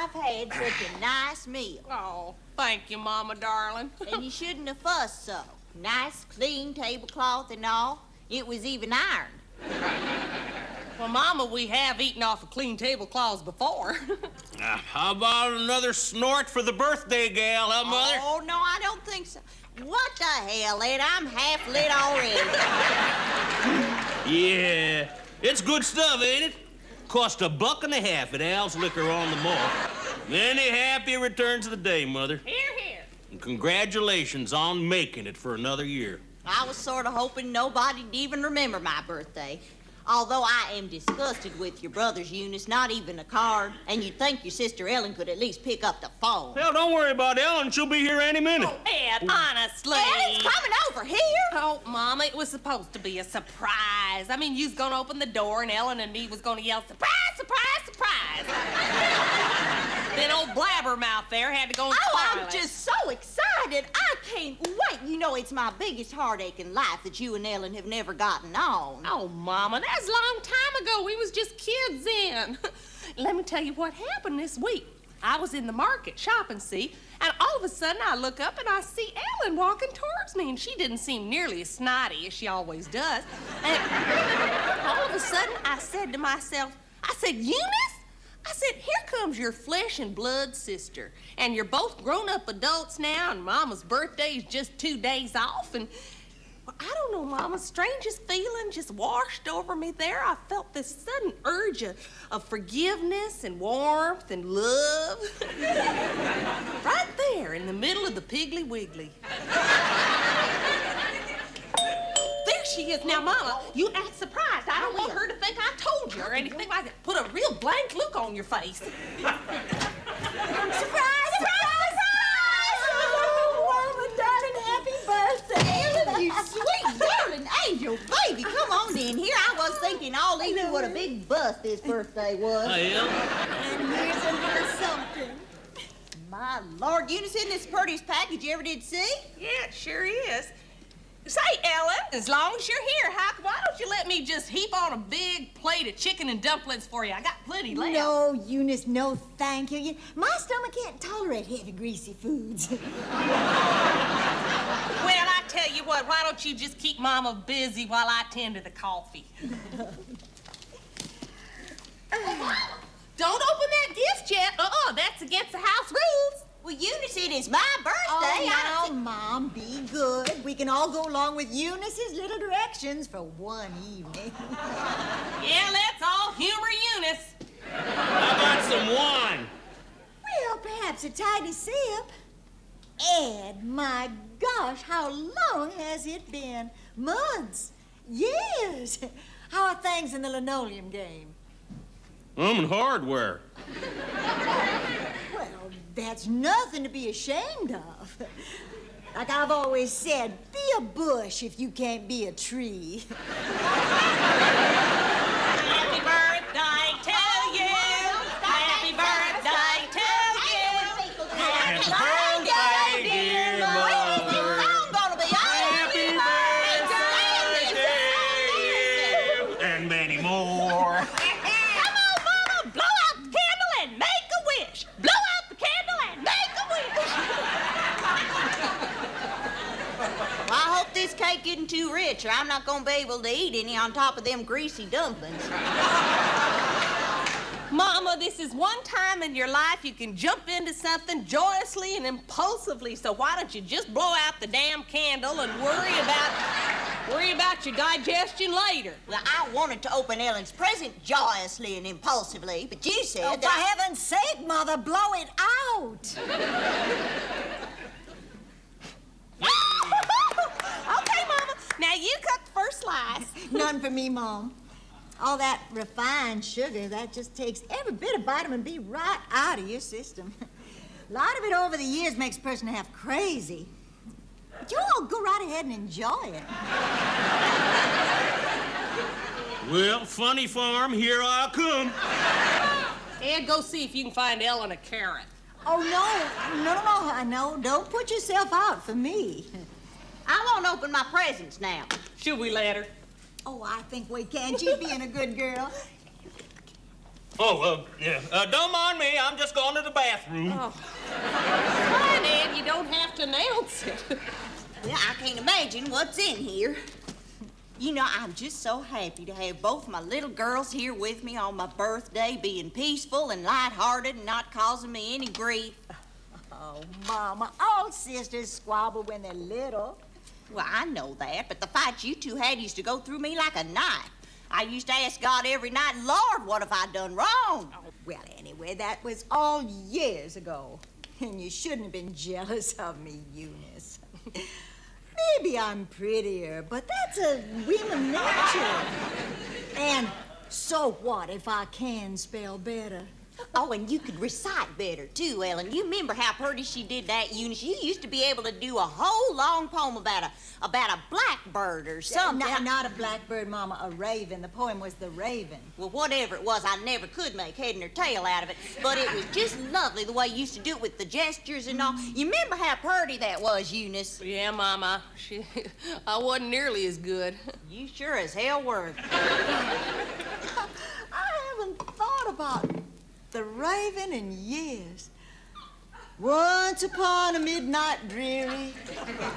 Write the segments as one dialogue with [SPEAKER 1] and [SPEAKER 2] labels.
[SPEAKER 1] I've had such a nice meal.
[SPEAKER 2] Oh, thank you, Mama, darling.
[SPEAKER 1] And you shouldn't have fussed so. Nice, clean tablecloth and all. It was even ironed.
[SPEAKER 2] Well, Mama, we have eaten off of clean tablecloths before.
[SPEAKER 3] How about another snort for the birthday gal, huh, Mother?
[SPEAKER 1] Oh, no, I don't think so. What the hell, Ed? I'm half lit already.
[SPEAKER 3] Yeah, it's good stuff, ain't it? Cost $1.50 at Al's Liquor on the Mall. Many happy returns of the day, Mother.
[SPEAKER 2] Here, here.
[SPEAKER 3] And congratulations on making it for another year.
[SPEAKER 1] I was sort of hoping nobody'd even remember my birthday. Although I am disgusted with your brothers, Eunice, not even a card. And you'd think your sister Ellen could at least pick up the phone.
[SPEAKER 3] Hell, don't worry about Ellen. She'll be here any minute.
[SPEAKER 2] Oh, Ed, honestly.
[SPEAKER 1] Ellen's coming over here.
[SPEAKER 2] Oh, Mama, it was supposed to be a surprise. I mean, you was gonna open the door and Ellen and me was gonna yell, surprise, surprise, surprise. Then old Blabbermouth there had to go and
[SPEAKER 1] Oh,
[SPEAKER 2] spoil
[SPEAKER 1] I'm
[SPEAKER 2] it.
[SPEAKER 1] just so excited. I can't wait. You know, it's my biggest heartache in life that you and Ellen have never gotten on.
[SPEAKER 2] Oh, Mama, that's a long time ago. We was just kids then. Let me tell you what happened this week. I was in the market shopping, see, and all of a sudden I look up and I see Ellen walking towards me, and she didn't seem nearly as snotty as she always does. And all of a sudden I said to myself, I said, Eunice? I said, here comes your flesh and blood sister, and you're both grown-up adults now, and Mama's birthday is just 2 days off, and well, I don't know, Mama, strangest feeling just washed over me there. I felt this sudden urge of forgiveness and warmth and love. Right there in the middle of the Piggly Wiggly. There she is. Now, Mama, you act surprised. I don't want her to think I told you or anything like that. Put a real blank look on your face.
[SPEAKER 1] Surprise! Oh, Mama, darling, happy birthday. You sweet, darling angel baby. Come on in here. I was thinking all evening what a big bust this birthday was.
[SPEAKER 3] I am.
[SPEAKER 1] And here's a little something. My Lord, Eunice, isn't this the prettiest package you ever did see?
[SPEAKER 2] Yeah, it sure is. Say, Ellen, as long as you're here, why don't you let me just heap on a big plate of chicken and dumplings for you? I got plenty left.
[SPEAKER 4] No, Eunice, no thank you. My stomach can't tolerate heavy, greasy foods.
[SPEAKER 2] Well, I tell you what, why don't you just keep Mama busy while I tend to the coffee? Don't open that gift yet. That's against the house rules.
[SPEAKER 1] Well, Eunice, it is my birthday.
[SPEAKER 4] Oh, now, Mom, be good. We can all go along with Eunice's little directions for one evening.
[SPEAKER 2] Yeah, let's all humor Eunice.
[SPEAKER 3] How about some wine?
[SPEAKER 4] Well, perhaps a tiny sip. Ed, my gosh, how long has it been? Months. Years. How are things in the linoleum game?
[SPEAKER 3] I'm in hardware.
[SPEAKER 4] Well, that's nothing to be ashamed of. Like I've always said, be a bush if you can't be a tree.
[SPEAKER 2] Happy birthday to you. Happy birthday to you. Happy birthday, dear
[SPEAKER 1] When's this song gonna be on?
[SPEAKER 3] Happy birthday, and many more.
[SPEAKER 2] Come on, Mama, blow out the candle and make a wish. Blow out the candle and make a wish.
[SPEAKER 1] Well, I hope this cake isn't too rich, or I'm not gonna be able to eat any on top of them greasy dumplings.
[SPEAKER 2] Mama, this is one time in your life you can jump into something joyously and impulsively, so why don't you just blow out the damn candle and worry about your digestion later?
[SPEAKER 1] Well, I wanted to open Ellen's present joyously and impulsively, but you said
[SPEAKER 4] Oh, for heaven's sake, Mother, blow it out.
[SPEAKER 2] Okay, Mama. Now you cut the first slice.
[SPEAKER 4] None for me, Mom. All that refined sugar, that just takes every bit of vitamin B right out of your system. A lot of it over the years makes a person half crazy. But you all go right ahead and enjoy it.
[SPEAKER 3] Well, funny farm, here I come.
[SPEAKER 2] And go see if you can find Ellen a carrot.
[SPEAKER 4] Oh, no, don't put yourself out for me.
[SPEAKER 1] I won't open my presents now.
[SPEAKER 2] Should we let her?
[SPEAKER 4] Oh, I think we can. She's being a good girl.
[SPEAKER 3] Yeah. Don't mind me. I'm just going to the bathroom.
[SPEAKER 2] Oh. Fine, Ed. You don't have to announce it.
[SPEAKER 1] Yeah, I can't imagine what's in here. You know, I'm just so happy to have both my little girls here with me on my birthday, being peaceful and lighthearted and not causing me any grief.
[SPEAKER 4] Oh, Mama, all sisters squabble when they're little.
[SPEAKER 1] Well, I know that, but the fights you two had used to go through me like a knife. I used to ask God every night, Lord, what have I done wrong?
[SPEAKER 4] Well, anyway, that was all years ago. And you shouldn't have been jealous of me, Eunice. Maybe I'm prettier, but that's a woman nature. And so what if I can spell better?
[SPEAKER 1] Oh, and you could recite better, too, Ellen. You remember how pretty she did that, Eunice? You used to be able to do a whole long poem about a blackbird or something.
[SPEAKER 4] Not a blackbird, Mama, a raven. The poem was The Raven.
[SPEAKER 1] Well, whatever it was, I never could make head nor tail out of it. But it was just lovely the way you used to do it with the gestures and all. You remember how pretty that was, Eunice?
[SPEAKER 2] Yeah, Mama. I wasn't nearly as good.
[SPEAKER 1] You sure as hell were.
[SPEAKER 4] I haven't thought about The Raven in years. Once upon a midnight dreary,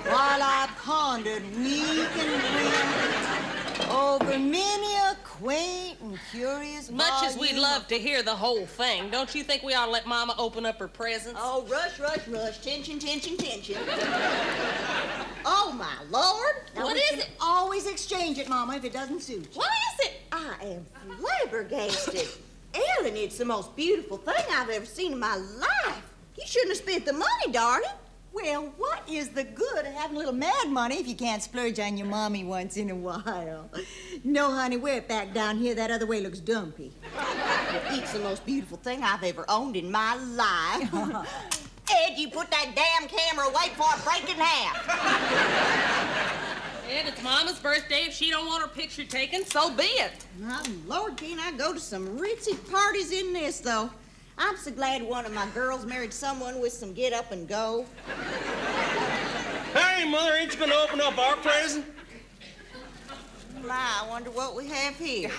[SPEAKER 4] while I pondered weak and weary over many a quaint and curious
[SPEAKER 2] Much as
[SPEAKER 4] volume
[SPEAKER 2] we'd love to hear the whole thing, don't you think we ought to let Mama open up her presents?
[SPEAKER 1] Oh, rush, rush, rush. Tension, tension, tension. Oh, my Lord.
[SPEAKER 4] Now,
[SPEAKER 2] What
[SPEAKER 4] we
[SPEAKER 2] is
[SPEAKER 4] can
[SPEAKER 2] it?
[SPEAKER 4] always exchange it, Mama, if it doesn't suit you.
[SPEAKER 2] What is it?
[SPEAKER 1] I am flabbergasted. Ellen, it's the most beautiful thing I've ever seen in my life. You shouldn't have spent the money, darling.
[SPEAKER 4] Well, what is the good of having a little mad money if you can't splurge on your mommy once in a while? No, honey, wear it back down here. That other way looks dumpy.
[SPEAKER 1] It's the most beautiful thing I've ever owned in my life. Ed, you put that damn camera away before I break it in half.
[SPEAKER 2] Ed, it's Mama's birthday. If she don't want her picture taken, so be it.
[SPEAKER 1] Oh, Lord, can I go to some ritzy parties in this, though? I'm so glad one of my girls married someone with some get up and go.
[SPEAKER 3] Hey, Mother, ain't you gonna open up our present?
[SPEAKER 1] My, I wonder what we have here.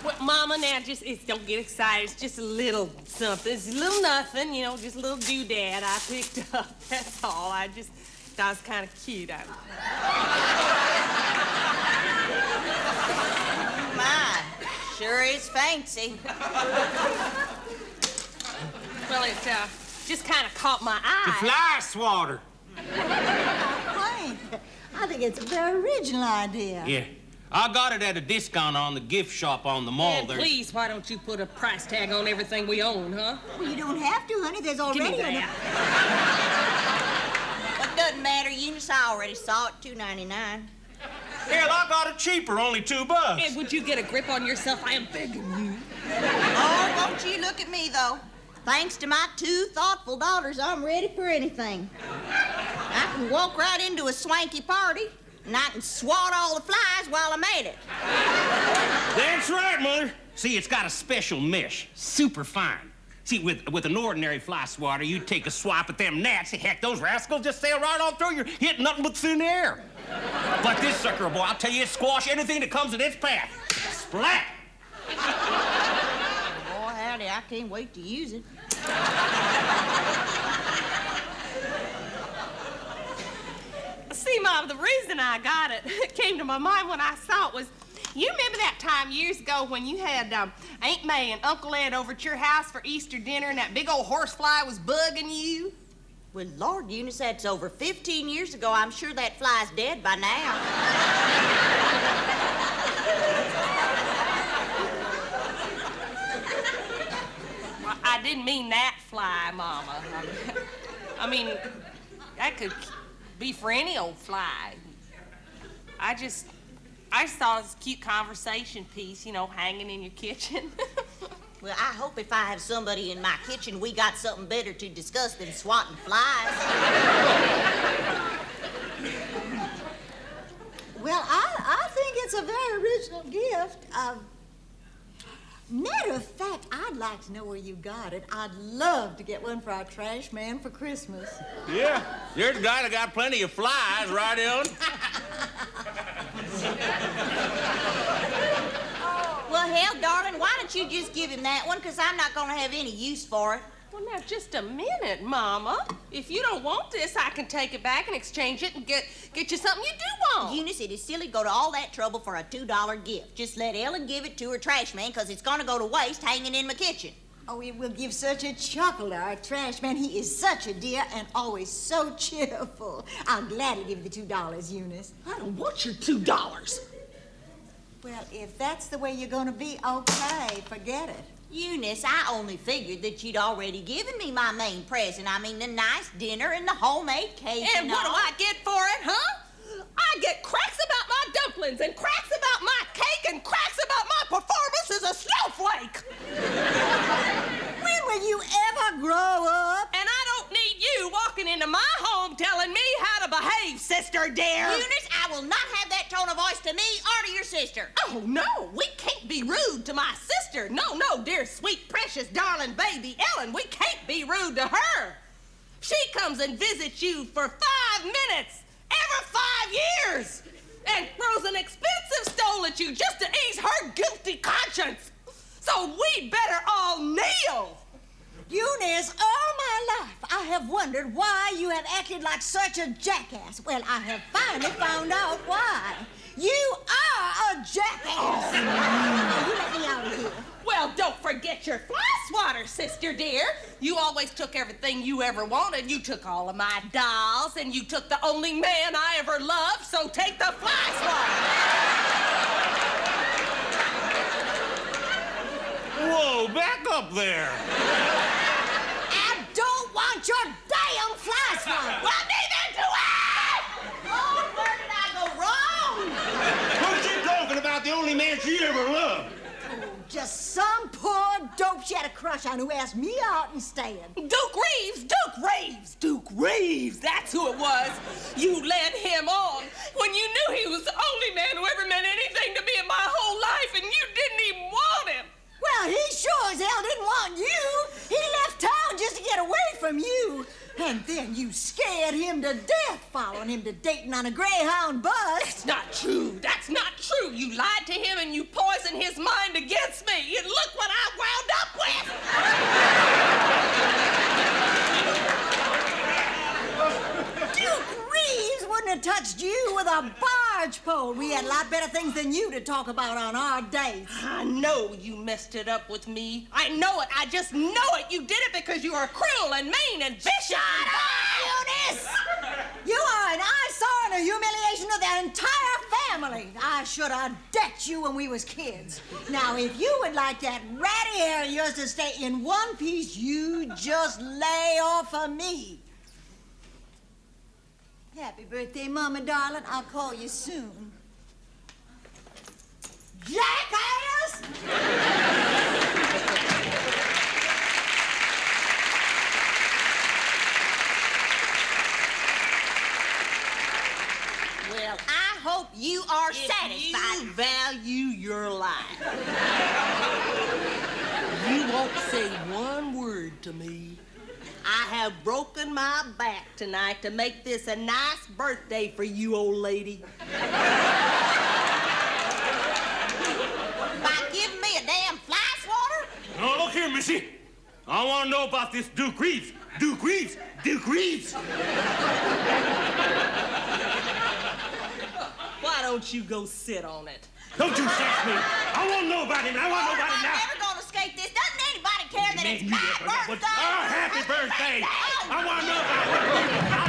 [SPEAKER 2] Well, Mama, now, don't get excited. It's just a little something. It's a little nothing, you know, just a little doodad I picked up. That's all. I just thought it was kind of cute.
[SPEAKER 1] My, sure is fancy.
[SPEAKER 2] Well, it just kind of caught my
[SPEAKER 3] The
[SPEAKER 2] eye.
[SPEAKER 3] fly swatter.
[SPEAKER 4] Quaint. I think it's a very original idea.
[SPEAKER 3] Yeah. I got it at a discount on the gift shop on the mall.
[SPEAKER 2] Ed, please, why don't you put a price tag on everything we own, huh?
[SPEAKER 4] Well, you don't have to, honey. There's
[SPEAKER 2] Give
[SPEAKER 4] already
[SPEAKER 2] me that.
[SPEAKER 1] Well, it doesn't matter, Eunice. I already saw it, $2.99.
[SPEAKER 3] Hell, I got it cheaper, only $2.
[SPEAKER 2] Ed, would you get a grip on yourself? I am begging you.
[SPEAKER 1] Oh, won't you look at me, though? Thanks to my two thoughtful daughters, I'm ready for anything. I can walk right into a swanky party, and I can swat all the flies while I'm at it.
[SPEAKER 3] That's right, Mother. See, it's got a special mesh, super fine. See, with an ordinary fly swatter, you take a swipe at them gnats, heck, those rascals just sail right on through you, hit nothing but thin air. But this sucker, boy, I'll tell you, it squash anything that comes in its path. Splat!
[SPEAKER 1] Boy, howdy, I can't wait to use it.
[SPEAKER 2] See, Mom, the reason I got it came to my mind when I saw it was, you remember that time years ago when you had Aunt May and Uncle Ed over at your house for Easter dinner and that big old horsefly was bugging you?
[SPEAKER 1] Well, Lord, Eunice, that's over 15 years ago. I'm sure that fly's dead by now.
[SPEAKER 2] Well, I didn't mean that fly, Mama. I mean, that could be for any old fly. I just thought it was a cute conversation piece, you know, hanging in your kitchen.
[SPEAKER 1] Well, I hope if I have somebody in my kitchen, we got something better to discuss than swatting flies.
[SPEAKER 4] Well, I think it's a very original gift. Matter of fact, I'd like to know where you got it. I'd love to get one for our trash man for Christmas.
[SPEAKER 3] Yeah, there's a guy that got plenty of flies, right, Ellen?
[SPEAKER 1] Well, hell, darling, why don't you just give him that one, because I'm not going to have any use for it.
[SPEAKER 2] Well, now, just a minute, Mama. If you don't want this, I can take it back and exchange it and get you something you do want.
[SPEAKER 1] Eunice, it is silly to go to all that trouble for a $2 gift. Just let Ellen give it to her trash man, because it's going to go to waste hanging in my kitchen.
[SPEAKER 4] Oh, it will give such a chuckle to our trash man. He is such a dear and always so cheerful. I'll gladly give you the $2, Eunice.
[SPEAKER 2] I don't want your $2.
[SPEAKER 4] Well, if that's the way you're going to be, okay, forget it.
[SPEAKER 1] Eunice, I only figured that you'd already given me my main present. I mean, the nice dinner and the homemade cake.
[SPEAKER 2] And what do I get for it, huh? I get cracks about my dumplings and cracks about my cake and cracks about my performance as a snowflake.
[SPEAKER 4] When will you ever grow up?
[SPEAKER 2] And I don't need you walking into my home telling me how to behave, sister dear.
[SPEAKER 1] Eunice, I will not have that tone of voice to me or to your sister.
[SPEAKER 2] Oh, no, we can't be rude to my sister. No, dear, sweet, precious, darling baby Ellen, we can't be rude to her. She comes and visits you for 5 minutes every 5 years and throws an expensive stole at you just to ease her guilty conscience. So we better all kneel.
[SPEAKER 4] Eunice, all my life I have wondered why you have acted like such a jackass. Well, I have finally found out why. You are a jackass. Now, you let me out of here.
[SPEAKER 2] Well, don't forget your fly swatter, sister dear. You always took everything you ever wanted. You took all of my dolls, and you took the only man I ever loved, so take the fly swatter.
[SPEAKER 3] Whoa, back up there.
[SPEAKER 4] I don't want your damn fly swatter.
[SPEAKER 2] Well, neither do I!
[SPEAKER 1] Oh, where did I go wrong?
[SPEAKER 3] Who's she talking about? The only man she ever loved.
[SPEAKER 4] Just some poor dope she had a crush on who asked me out and stayed.
[SPEAKER 2] Duke Reeves, that's who it was. You led him on when you knew he was the only man who ever meant anything to me in my whole life, and you didn't even want him.
[SPEAKER 4] Well, he sure as hell didn't want you. He left town just to get away from you. And then you scared him to death, following him to Dayton on a Greyhound bus.
[SPEAKER 2] That's not true. You lied to him and you poisoned his mind against me. And look what I wound up with.
[SPEAKER 4] Duke Reeves wouldn't have touched you with a barge pole. We had a lot better things than you to talk about on our dates.
[SPEAKER 2] I know you messed it up with me. I know it. I just know it. You did it because you are cruel and mean and vicious.
[SPEAKER 4] Shut up, Eunice! You are an eyesore and a humiliation to the entire family. I should have decked you when we was kids. Now, if you would like that ratty hair of yours to stay in one piece, you just lay off of me. Happy birthday, Mama, darling. I'll call you soon. Jackass!
[SPEAKER 1] Well, I hope you are satisfied.
[SPEAKER 2] You value your life. You won't say one word to me. I have broken my back tonight to make this a nice birthday for you, old lady.
[SPEAKER 1] By giving me a damn fly swatter?
[SPEAKER 3] Now, look here, Missy. I want to know about this Duke Reeves. Duke Reeves.
[SPEAKER 2] Why don't you go sit on it?
[SPEAKER 3] Don't you sex me. I want to know about him. I want to know about him now.
[SPEAKER 1] I'm never going to escape this. Doesn't anybody care that it's
[SPEAKER 3] Man,
[SPEAKER 1] my
[SPEAKER 3] you never know.
[SPEAKER 1] birthday?
[SPEAKER 3] Oh, happy birthday. I want to know about it.